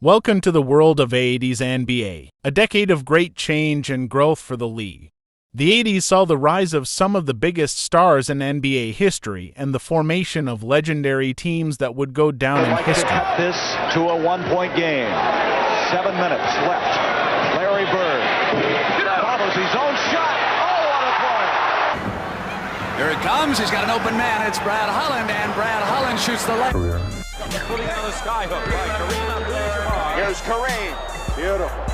Welcome to the world of 80's NBA, a decade of great change and growth for the league. The 80s saw the rise of some of the biggest stars in NBA history and the formation of legendary teams that would go down in history. Cut this to a one-point game. 7 minutes left. Larry Bird follows his own shot. Oh, what a play! Here it comes. He's got an open man. It's Brad Holland, and Brad Holland shoots the left. Putting on the sky hook by Kareem Abdul-Jabbar. Here's Kareem. Beautiful.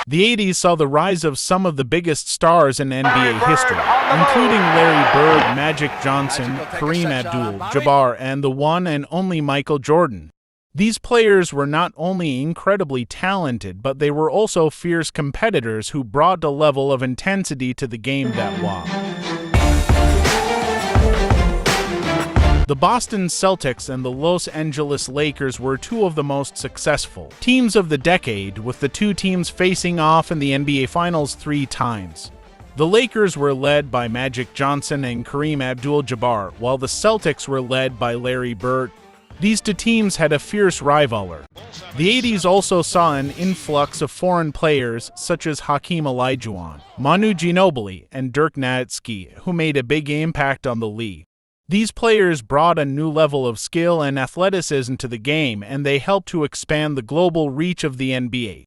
The 80s saw the rise of some of the biggest stars in NBA history, including Larry Bird, Magic Johnson, Kareem Abdul-Jabbar, and the one and only Michael Jordan. These players were not only incredibly talented, but they were also fierce competitors who brought a level of intensity to the game that wow. The Boston Celtics and the Los Angeles Lakers were two of the most successful teams of the decade, with the two teams facing off in the NBA Finals 3 times. The Lakers were led by Magic Johnson and Kareem Abdul-Jabbar, while the Celtics were led by Larry Bird. These two teams had a fierce rivalry. The 80s also saw an influx of foreign players such as Hakeem Olajuwon, Manu Ginobili, and Dirk Nowitzki, who made a big impact on the league. These players brought a new level of skill and athleticism to the game, and they helped to expand the global reach of the NBA.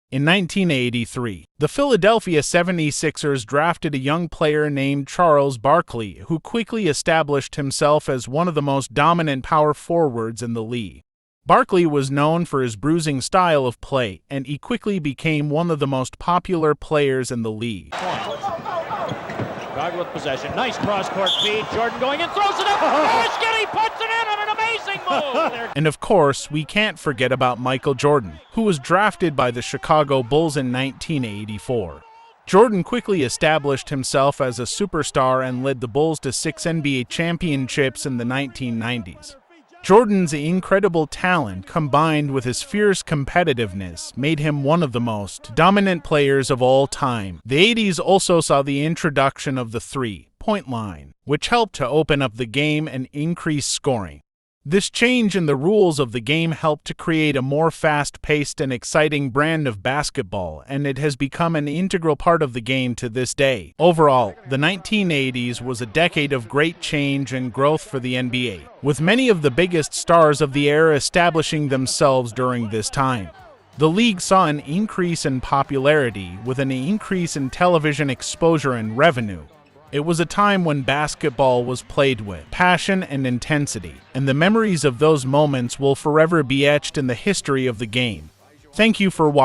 In 1983, the Philadelphia 76ers drafted a young player named Charles Barkley, who quickly established himself as one of the most dominant power forwards in the league. Barkley was known for his bruising style of play, and he quickly became one of the most popular players in the league. Chicago with possession. Nice cross-court feed. Jordan going in, throws it up. He puts it in on an amazing move. And of course, we can't forget about Michael Jordan, who was drafted by the Chicago Bulls in 1984. Jordan quickly established himself as a superstar and led the Bulls to 6 NBA championships in the 1990s. Jordan's incredible talent, combined with his fierce competitiveness, made him one of the most dominant players of all time. The 80s also saw the introduction of the three-point line, which helped to open up the game and increase scoring. This change in the rules of the game helped to create a more fast-paced and exciting brand of basketball, and it has become an integral part of the game to this day. Overall, the 1980s was a decade of great change and growth for the NBA, with many of the biggest stars of the era establishing themselves during this time. The league saw an increase in popularity, with an increase in television exposure and revenue. It was a time when basketball was played with passion and intensity, and the memories of those moments will forever be etched in the history of the game. Thank you for watching.